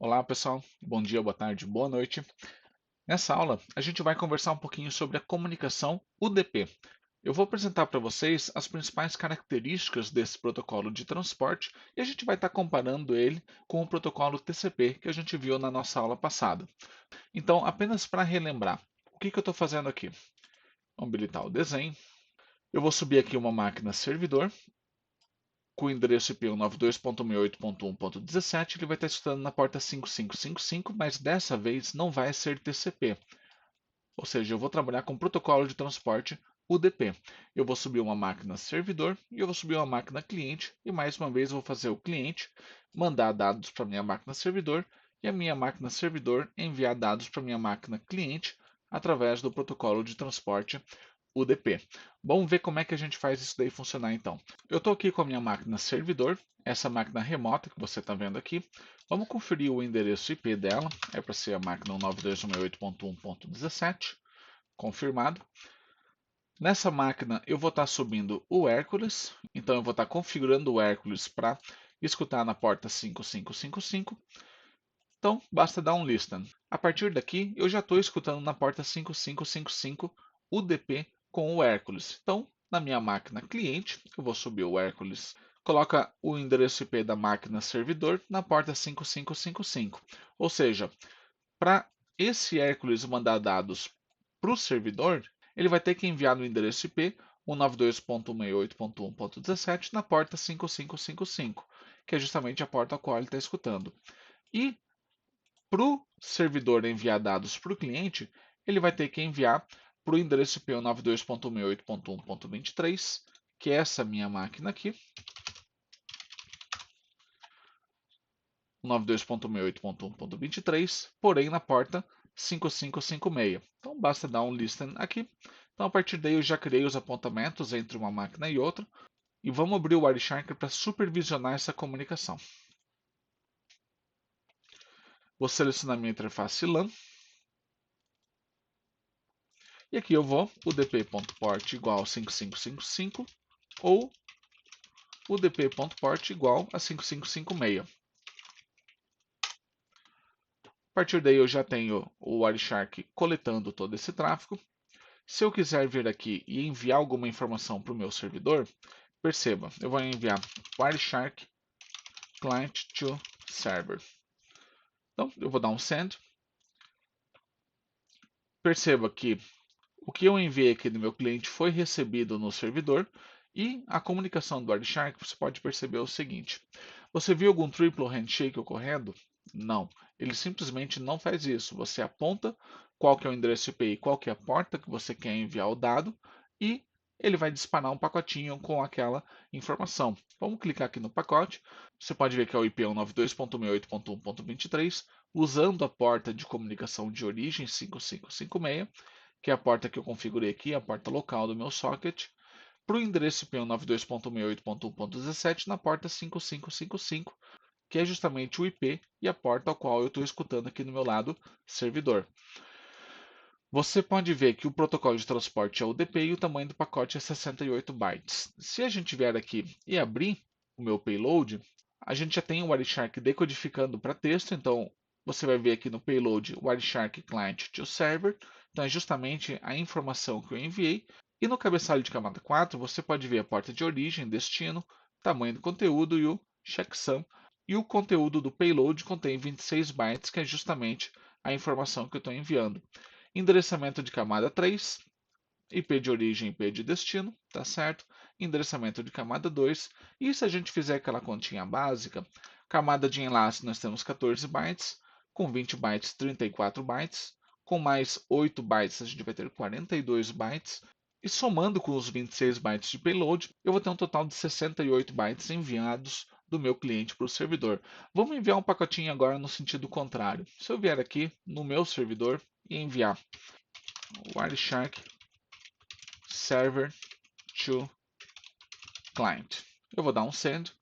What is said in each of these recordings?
Olá, pessoal. Bom dia, boa tarde, boa noite. Nessa aula, a gente vai conversar um pouquinho sobre a comunicação UDP. Eu vou apresentar para vocês as principais características desse protocolo de transporte e a gente vai estar comparando ele com o protocolo TCP que a gente viu na nossa aula passada. Então, apenas para relembrar, o que eu estou fazendo aqui? Vamos habilitar o desenho. Eu vou subir aqui uma máquina servidor com o endereço IP 192.168.1.17, ele vai estar escutando na porta 5555, mas dessa vez não vai ser TCP. Ou seja, eu vou trabalhar com protocolo de transporte UDP. Eu vou subir uma máquina servidor e eu vou subir uma máquina cliente e mais uma vez eu vou fazer o cliente mandar dados para minha máquina servidor e a minha máquina servidor enviar dados para minha máquina cliente através do protocolo de transporte UDP. Vamos ver como é que a gente faz isso daí funcionar então. Eu estou aqui com a minha máquina servidor, essa máquina remota que você está vendo aqui. Vamos conferir o endereço IP dela, é para ser a máquina 192.168.1.17, confirmado. Nessa máquina eu vou estar subindo o Hércules, então eu vou estar configurando o Hércules para escutar na porta 5555. Então basta dar um listen. A partir daqui eu já estou escutando na porta 5555 UDP com o Hércules. Então, na minha máquina cliente, eu vou subir o Hércules, coloca o endereço IP da máquina servidor na porta 5555. Ou seja, para esse Hércules mandar dados para o servidor, ele vai ter que enviar no endereço IP 192.168.1.17 na porta 5555, que é justamente a porta a qual ele está escutando. E para o servidor enviar dados para o cliente, ele vai ter que enviar para o endereço IP 192.168.1.23, que é essa minha máquina aqui, 192.168.1.23, porém na porta 5556. Então basta dar um listen aqui. Então a partir daí eu já criei os apontamentos entre uma máquina e outra. E vamos abrir o Wireshark para supervisionar essa comunicação. Vou selecionar minha interface LAN. E aqui eu vou udp.port igual a 5555 ou udp.port igual a 5556. A partir daí eu já tenho o Wireshark coletando todo esse tráfego. Se eu quiser vir aqui e enviar alguma informação para o meu servidor, perceba, eu vou enviar Wireshark client to server. Então, eu vou dar um send. Perceba que o que eu enviei aqui do meu cliente foi recebido no servidor e a comunicação do Wireshark, você pode perceber o seguinte. Você viu algum triple handshake ocorrendo? Não. Ele simplesmente não faz isso. Você aponta qual que é o endereço IP e qual que é a porta que você quer enviar o dado e ele vai disparar um pacotinho com aquela informação. Vamos clicar aqui no pacote. Você pode ver que é o IP 192.168.1.23, usando a porta de comunicação de origem 5556, que é a porta que eu configurei aqui, a porta local do meu socket, para o endereço IP 192.168.1.17 na porta 5555, que é justamente o IP e a porta ao qual eu estou escutando aqui no meu lado servidor. Você pode ver que o protocolo de transporte é UDP e o tamanho do pacote é 68 bytes. Se a gente vier aqui e abrir o meu payload, a gente já tem o Wireshark decodificando para texto, então você vai ver aqui no payload Wireshark Client to Server, então é justamente a informação que eu enviei. E no cabeçalho de camada 4 você pode ver a porta de origem, destino, tamanho do conteúdo e o checksum. E o conteúdo do payload contém 26 bytes, que é justamente a informação que eu estou enviando. Endereçamento de camada 3, IP de origem e IP de destino, tá certo? Endereçamento de camada 2. E se a gente fizer aquela continha básica, camada de enlace nós temos 14 bytes, com 20 bytes 34 bytes, com mais 8 bytes a gente vai ter 42 bytes, e somando com os 26 bytes de payload, eu vou ter um total de 68 bytes enviados do meu cliente para o servidor. Vamos enviar um pacotinho agora no sentido contrário. Se eu vier aqui no meu servidor e enviar Wireshark Server to Client. Eu vou dar um send.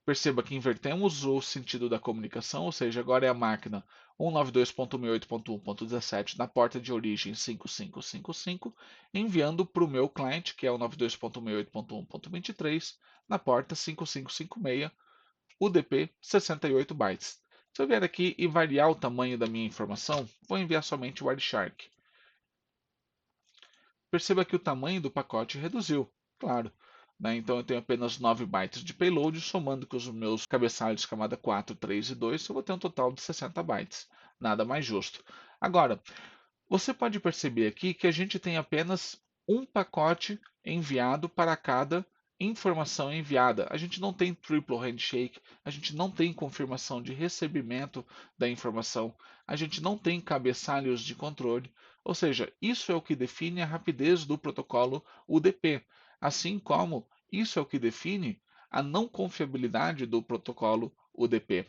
Perceba que invertemos o sentido da comunicação, ou seja, agora é a máquina 192.168.1.17 na porta de origem 5555, enviando para o meu cliente, que é o 92.168.1.23, na porta 5556, UDP 68 bytes. Se eu vier aqui e variar o tamanho da minha informação, vou enviar somente o Wireshark. Perceba que o tamanho do pacote reduziu, claro. Né? Então eu tenho apenas 9 bytes de payload, somando com os meus cabeçalhos camada 4, 3 e 2, eu vou ter um total de 60 bytes. Nada mais justo. Agora, você pode perceber aqui que a gente tem apenas um pacote enviado para cada informação enviada. A gente não tem triple handshake, a gente não tem confirmação de recebimento da informação, a gente não tem cabeçalhos de controle. Ou seja, isso é o que define a rapidez do protocolo UDP, assim como isso é o que define a não confiabilidade do protocolo UDP.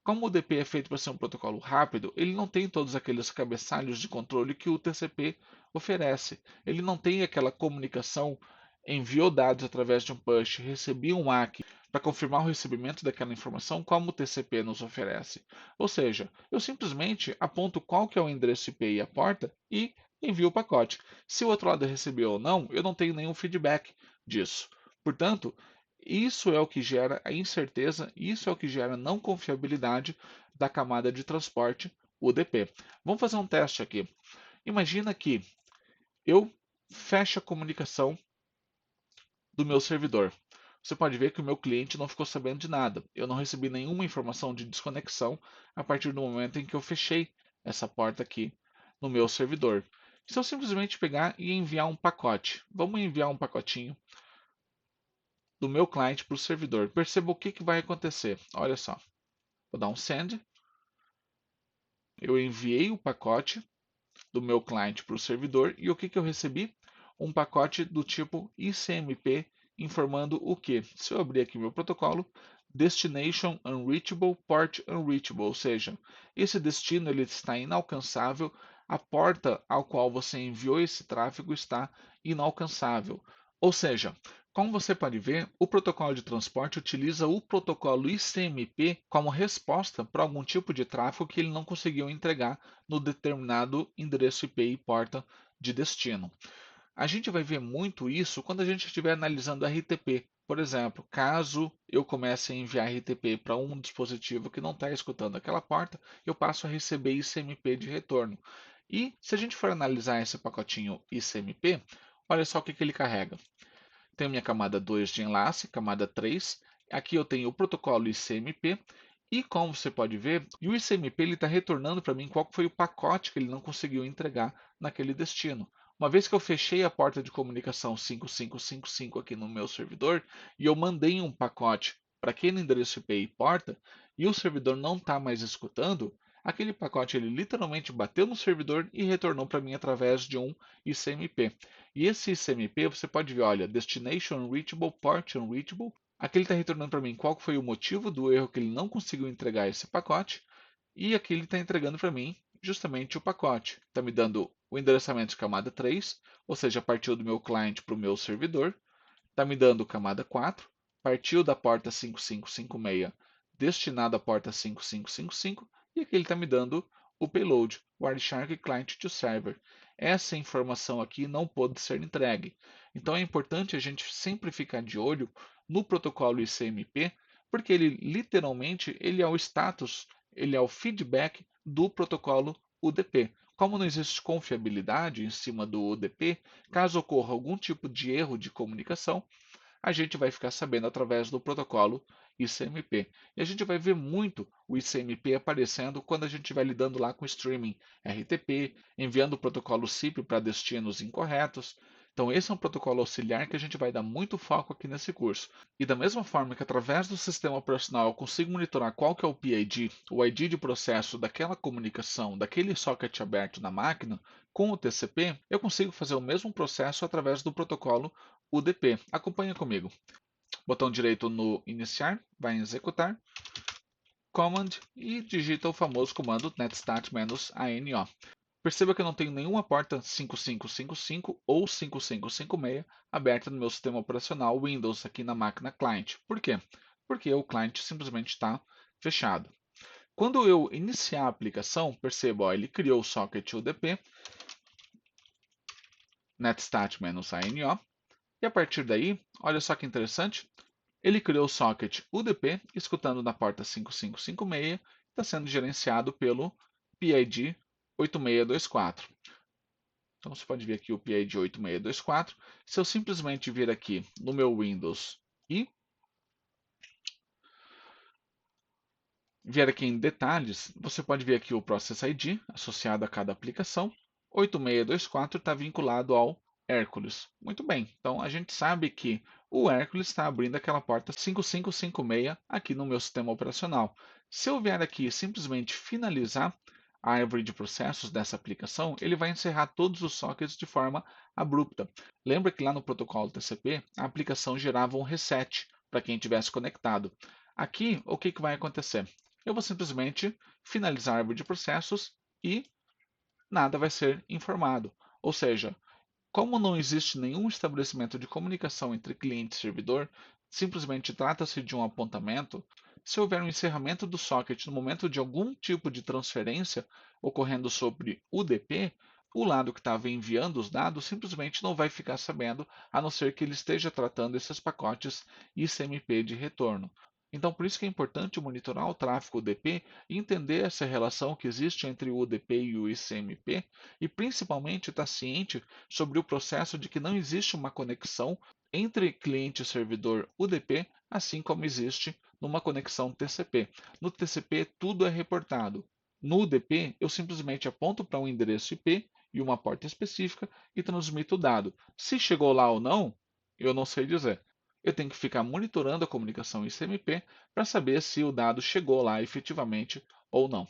Como o UDP é feito para ser um protocolo rápido, ele não tem todos aqueles cabeçalhos de controle que o TCP oferece. Ele não tem aquela comunicação, enviou dados através de um push, recebi um ACK para confirmar o recebimento daquela informação, como o TCP nos oferece. Ou seja, eu simplesmente aponto qual que é o endereço IP e a porta e envio o pacote. Se o outro lado recebeu ou não, eu não tenho nenhum feedback disso. Portanto, isso é o que gera a incerteza, isso é o que gera a não confiabilidade da camada de transporte UDP. Vamos fazer um teste aqui. Imagina que eu fecho a comunicação do meu servidor. Você pode ver que o meu cliente não ficou sabendo de nada. Eu não recebi nenhuma informação de desconexão a partir do momento em que eu fechei essa porta aqui no meu servidor. Se eu simplesmente pegar e enviar um pacote, vamos enviar um pacotinho do meu cliente para o servidor. Perceba o que vai acontecer. Olha só. Vou dar um send. Eu enviei o pacote do meu cliente para o servidor e o que eu recebi? Um pacote do tipo ICMP informando o que? Se eu abrir aqui meu protocolo, Destination Unreachable, Port Unreachable, ou seja, esse destino ele está inalcançável, a porta ao qual você enviou esse tráfego está inalcançável. Ou seja, como você pode ver, o protocolo de transporte utiliza o protocolo ICMP como resposta para algum tipo de tráfego que ele não conseguiu entregar no determinado endereço IP e porta de destino. A gente vai ver muito isso quando a gente estiver analisando RTP. Por exemplo, caso eu comece a enviar RTP para um dispositivo que não está escutando aquela porta, eu passo a receber ICMP de retorno. E se a gente for analisar esse pacotinho ICMP, olha só o que ele carrega. Tenho minha camada 2 de enlace, camada 3. Aqui eu tenho o protocolo ICMP. E como você pode ver, o ICMP está retornando para mim qual foi o pacote que ele não conseguiu entregar naquele destino. Uma vez que eu fechei a porta de comunicação 5555 aqui no meu servidor e eu mandei um pacote para aquele endereço IP e porta e o servidor não está mais escutando, aquele pacote ele literalmente bateu no servidor e retornou para mim através de um ICMP. E esse ICMP você pode ver, olha, Destination Unreachable, Port Unreachable. Aqui ele está retornando para mim qual foi o motivo do erro que ele não conseguiu entregar esse pacote. E aqui ele está entregando para mim justamente o pacote. Está me dando o endereçamento de camada 3, ou seja, partiu do meu cliente para o meu servidor. Está me dando camada 4, partiu da porta 5556, destinado à porta 5555, e aqui ele está me dando o payload, Wireshark Client to Server. Essa informação aqui não pode ser entregue. Então é importante a gente sempre ficar de olho no protocolo ICMP, porque ele literalmente ele é o status, ele é o feedback do protocolo UDP. Como não existe confiabilidade em cima do UDP, caso ocorra algum tipo de erro de comunicação, a gente vai ficar sabendo através do protocolo ICMP. E a gente vai ver muito o ICMP aparecendo quando a gente estiver lidando lá com streaming RTP, enviando o protocolo SIP para destinos incorretos. Então, esse é um protocolo auxiliar que a gente vai dar muito foco aqui nesse curso. E da mesma forma que através do sistema operacional eu consigo monitorar qual que é o PID, o ID de processo daquela comunicação, daquele socket aberto na máquina, com o TCP, eu consigo fazer o mesmo processo através do protocolo UDP. Acompanha comigo. Botão direito no iniciar, vai em executar, command e digita o famoso comando netstat-ano. Perceba que eu não tenho nenhuma porta 5555 ou 5556 aberta no meu sistema operacional Windows aqui na máquina client. Por quê? Porque o client simplesmente está fechado. Quando eu iniciar a aplicação, perceba, ó, ele criou o socket UDP, netstat-ano, e a partir daí, olha só que interessante, ele criou o socket UDP, escutando na porta 5556, está sendo gerenciado pelo PID 8624. Então você pode ver aqui o PID 8624. Se eu simplesmente vir aqui no meu Windows e vier aqui em detalhes, você pode ver aqui o Process ID associado a cada aplicação. 8624 está vinculado ao Hércules. Muito bem, então a gente sabe que o Hércules está abrindo aquela porta 5556 aqui no meu sistema operacional. Se eu vier aqui simplesmente finalizar a árvore de processos dessa aplicação, ele vai encerrar todos os sockets de forma abrupta. Lembra que lá no protocolo TCP, a aplicação gerava um reset para quem tivesse conectado. Aqui, o que vai acontecer? Eu vou simplesmente finalizar a árvore de processos e nada vai ser informado. Ou seja, como não existe nenhum estabelecimento de comunicação entre cliente e servidor, simplesmente trata-se de um apontamento. Se houver um encerramento do socket no momento de algum tipo de transferência ocorrendo sobre UDP, o lado que estava enviando os dados simplesmente não vai ficar sabendo, a não ser que ele esteja tratando esses pacotes ICMP de retorno. Então, por isso que é importante monitorar o tráfego UDP e entender essa relação que existe entre o UDP e o ICMP, e principalmente estar ciente sobre o processo de que não existe uma conexão entre cliente e servidor UDP, assim como existe numa conexão TCP. No TCP, tudo é reportado. No UDP, eu simplesmente aponto para um endereço IP e uma porta específica e transmito o dado. Se chegou lá ou não, eu não sei dizer. Eu tenho que ficar monitorando a comunicação ICMP para saber se o dado chegou lá efetivamente ou não.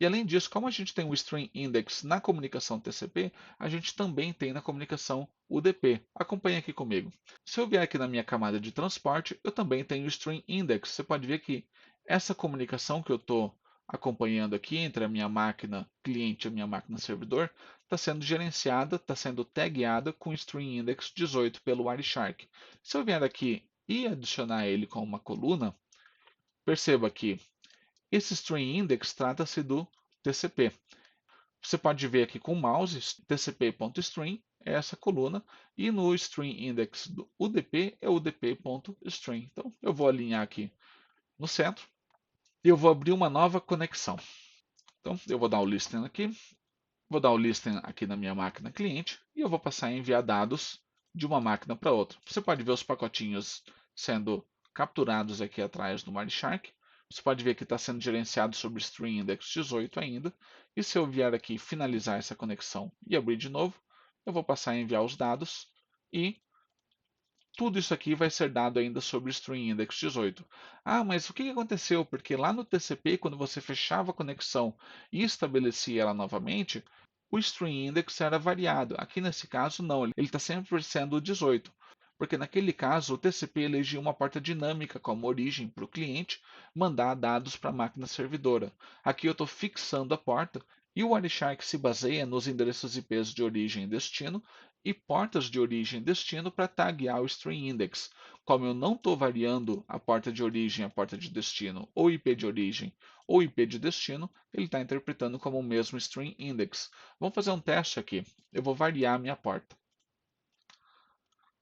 E além disso, como a gente tem o String Index na comunicação TCP, a gente também tem na comunicação UDP. Acompanhe aqui comigo. Se eu vier aqui na minha camada de transporte, eu também tenho o String Index. Você pode ver que essa comunicação que eu estou acompanhando aqui entre a minha máquina cliente e a minha máquina servidor está sendo gerenciada, está sendo tagueada com o String Index 18 pelo Wireshark. Se eu vier aqui e adicionar ele com uma coluna, perceba que esse String Index trata-se do TCP. Você pode ver aqui com o mouse, tcp.string é essa coluna, e no String Index do UDP é udp.string. Então, eu vou alinhar aqui no centro e eu vou abrir uma nova conexão. Então, eu vou dar o listen aqui, vou dar o listen aqui na minha máquina cliente e eu vou passar a enviar dados de uma máquina para outra. Você pode ver os pacotinhos sendo capturados aqui atrás do Wireshark. Você pode ver que está sendo gerenciado sobre String Index 18 ainda. E se eu vier aqui finalizar essa conexão e abrir de novo, eu vou passar a enviar os dados e tudo isso aqui vai ser dado ainda sobre String Index 18. Ah, mas o que aconteceu? Porque lá no TCP, quando você fechava a conexão e estabelecia ela novamente, o String Index era variado. Aqui nesse caso, não, ele está sempre sendo 18. Porque naquele caso, o TCP elegia uma porta dinâmica como origem para o cliente mandar dados para a máquina servidora. Aqui eu estou fixando a porta e o Wireshark se baseia nos endereços IPs de origem e destino e portas de origem e destino para taguear o String Index. Como eu não estou variando a porta de origem, a porta de destino, ou IP de origem ou IP de destino, ele está interpretando como o mesmo String Index. Vamos fazer um teste aqui. Eu vou variar a minha porta.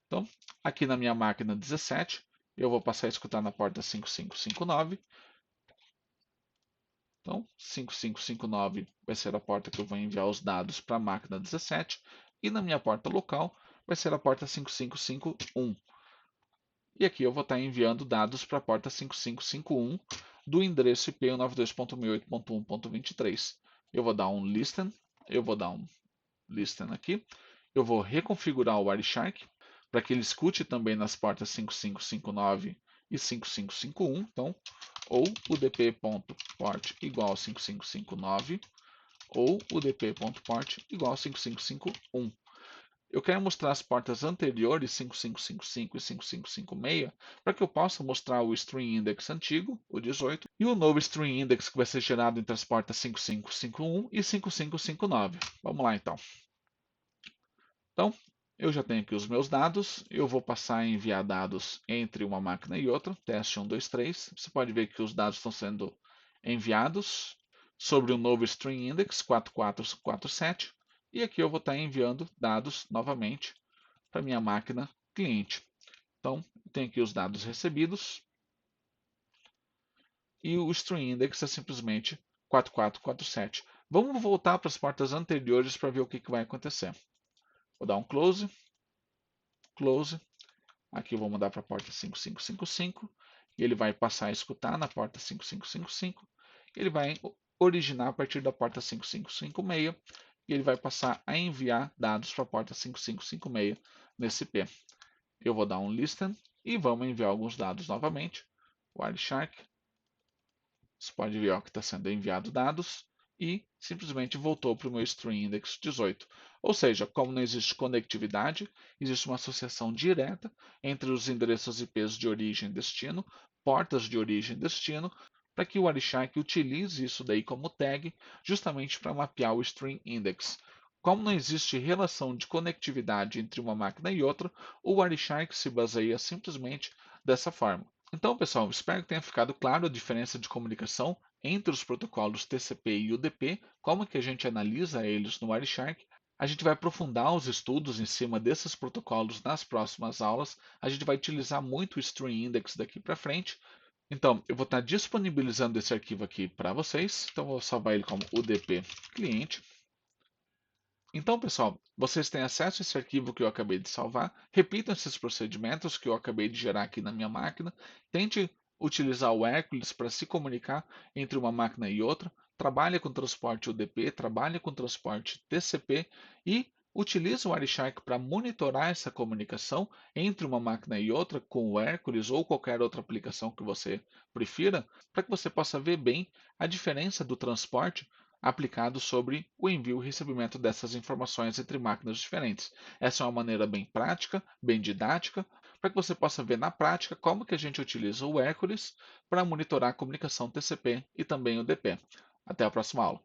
Então, aqui na minha máquina 17, eu vou passar a escutar na porta 5559. Então, 5559 vai ser a porta que eu vou enviar os dados para a máquina 17. E na minha porta local vai ser a porta 5551. E aqui eu vou estar enviando dados para a porta 5551 do endereço IP 192.168.1.23. Eu vou dar um listen, eu vou dar um listen aqui. Eu vou reconfigurar o Wireshark para que ele escute também nas portas 5559 e 5551. Então, ou udp.port igual 5559 ou udp.port igual 5551. Eu quero mostrar as portas anteriores, 5555 e 5556, para que eu possa mostrar o String Index antigo, o 18, e o novo String Index que vai ser gerado entre as portas 5551 e 5559. Vamos lá então. Então, eu já tenho aqui os meus dados, eu vou passar a enviar dados entre uma máquina e outra, teste 1, 2, 3. Você pode ver que os dados estão sendo enviados sobre o novo String Index 4447. E aqui eu vou estar enviando dados novamente para minha máquina cliente. Então, tenho aqui os dados recebidos. e o string index é simplesmente 4447. Vamos voltar para as portas anteriores para ver o que vai acontecer. Vou dar um close, close. Aqui eu vou mudar para a porta 5555 e ele vai passar a escutar na porta 5555. Ele vai originar a partir da porta 5556 e ele vai passar a enviar dados para a porta 5556 nesse IP. Eu vou dar um listen e vamos enviar alguns dados novamente. Wireshark. Você pode ver ó, que está sendo enviado dados e simplesmente voltou para o meu string index 18. Ou seja, como não existe conectividade, existe uma associação direta entre os endereços IPs de origem e destino, portas de origem e destino, para que o Wireshark utilize isso daí como tag, justamente para mapear o string index. Como não existe relação de conectividade entre uma máquina e outra, o Wireshark se baseia simplesmente dessa forma. Então, pessoal, espero que tenha ficado claro a diferença de comunicação entre os protocolos TCP e UDP, como que a gente analisa eles no Wireshark. A gente vai aprofundar os estudos em cima desses protocolos nas próximas aulas. A gente vai utilizar muito o String Index daqui para frente. Então, eu vou estar disponibilizando esse arquivo aqui para vocês. Então, eu vou salvar ele como UDP cliente. Então, pessoal, vocês têm acesso a esse arquivo que eu acabei de salvar. Repitam esses procedimentos que eu acabei de gerar aqui na minha máquina. Tente utilizar o Hercules para se comunicar entre uma máquina e outra. Trabalhe com transporte UDP, trabalhe com transporte TCP e utilize o Wireshark para monitorar essa comunicação entre uma máquina e outra com o Hercules ou qualquer outra aplicação que você prefira, para que você possa ver bem a diferença do transporte aplicado sobre o envio e recebimento dessas informações entre máquinas diferentes. Essa é uma maneira bem prática, bem didática, para que você possa ver na prática como que a gente utiliza o Hercules para monitorar a comunicação TCP e também o DP. Até a próxima aula.